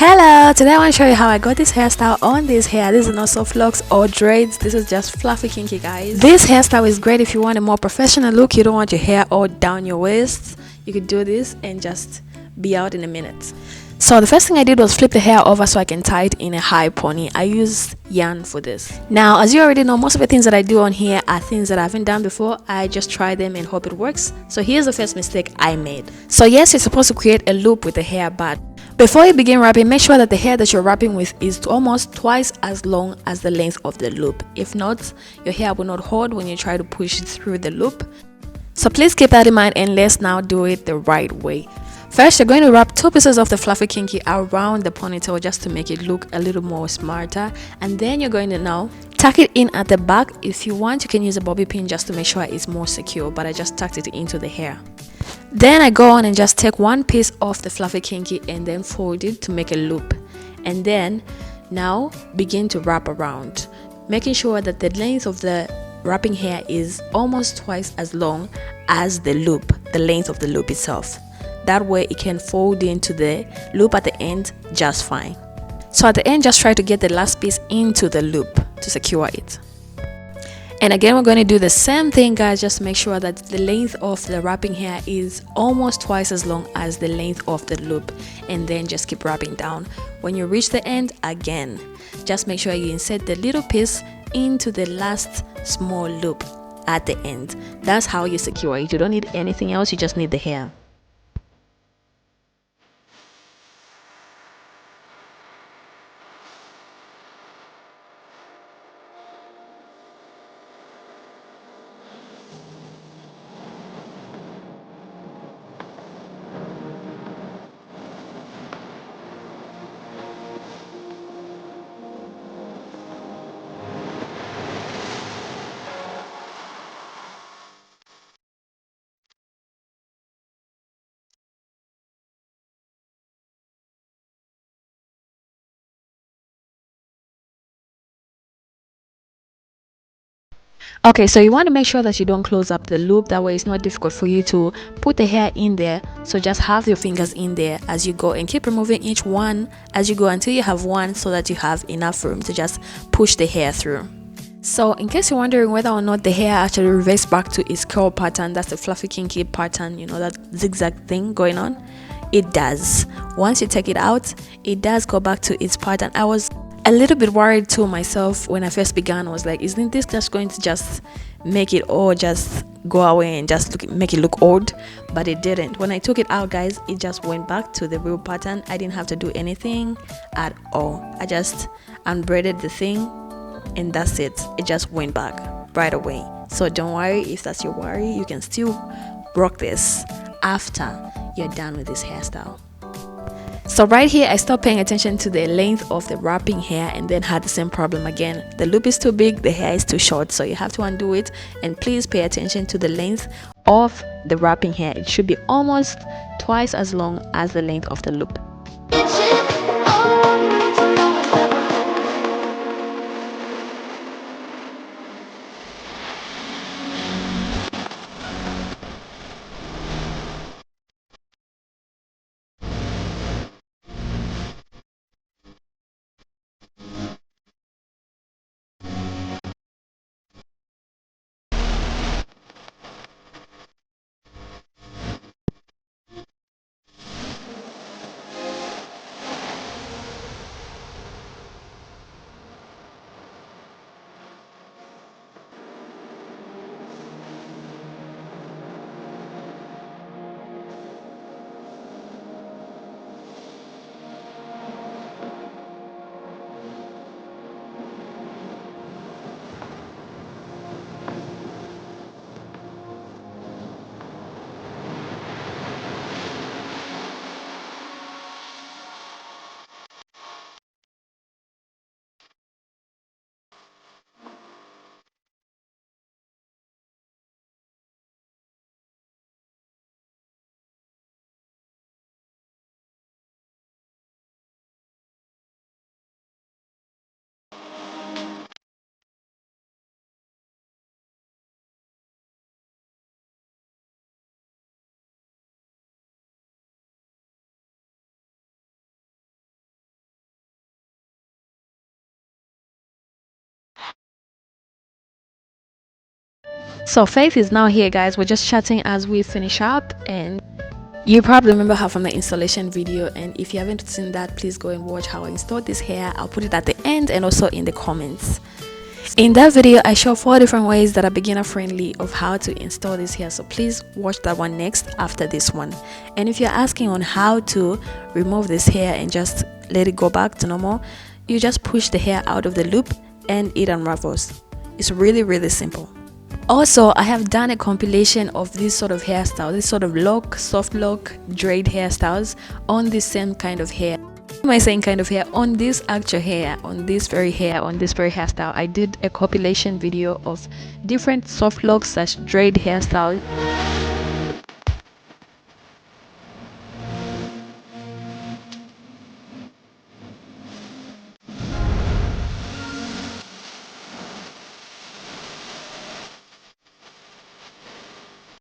Hello, today I want to show you how I got this hairstyle on this hair. This is not soft locks or dreads. This is just fluffy kinky, guys. This hairstyle is great if you want a more professional look. You don't want your hair all down your waist. You could do this and just be out in a minute. So the first thing I did was flip the hair over so I can tie it in a high pony. I used yarn for this. Now, as you already know, most of the things that I do on here are things that I haven't done before. I just try them and hope it works. So here's the first mistake I made. So yes, you're supposed to create a loop with the hair, but before you begin wrapping, make sure that the hair that you're wrapping with is almost twice as long as the length of the loop. If not, your hair will not hold when you try to push it through the loop. So please keep that in mind and let's now do it the right way. First, you're going to wrap two pieces of the fluffy kinky around the ponytail just to make it look a little more smarter, and then you're going to now tuck it in at the back. If you want, you can use a bobby pin just to make sure it's more secure, but I just tucked it into the hair. Then I go on and just take one piece of the fluffy kinky and then fold it to make a loop, and then now begin to wrap around, making sure that the length of the wrapping hair is almost twice as long as the loop, the length of the loop itself. That way it can fold into the loop at the end just fine. So at the end, just try to get the last piece into the loop to secure it. And again, we're going to do the same thing, guys. Just make sure that the length of the wrapping hair is almost twice as long as the length of the loop, and then just keep wrapping down. When you reach the end, again, just make sure you insert the little piece into the last small loop at the end. That's how you secure it. You don't need anything else, you just need the hair. Okay, so you want to make sure that you don't close up the loop. That way it's not difficult for you to put the hair in there. So just have your fingers in there as you go and keep removing each one as you go until you have one, so that you have enough room to just push the hair through. So in case you're wondering whether or not the hair actually reverts back to its curl pattern, that's the fluffy kinky pattern, you know, that zigzag thing going on, it does. Once you take it out, it does go back to its pattern. I was a little bit worried too myself when I first began. I was like, isn't this just going to just make it all just go away and just make it look old? But it didn't. When I took it out, guys, it just went back to the real pattern. I didn't have to do anything at all. I just unbraided the thing and that's it. It just went back right away. So don't worry if that's your worry. You can still rock this after you're done with this hairstyle. So right here, I stopped paying attention to the length of the wrapping hair and then had the same problem again. The loop is too big, the hair is too short, so you have to undo it. And please pay attention to the length of the wrapping hair. It should be almost twice as long as the length of the loop. So Faith is now here, guys. We're just chatting as we finish up, and you probably remember her from the installation video, and if you haven't seen that, please go and watch how I installed this hair. I'll put it at the end and also in the comments. In that video, I show 4 different ways that are beginner friendly of how to install this hair, so please watch that one next after this one. And if you're asking on how to remove this hair and just let it go back to normal, you just push the hair out of the loop and it unravels. It's really simple. Also, I have done a compilation of this sort of hairstyle, this sort of lock, soft lock, braid hairstyles on this same kind of hair. Am I saying kind of hair? On this actual hair, on this very hairstyle. I did a compilation video of different soft lock / braid hairstyle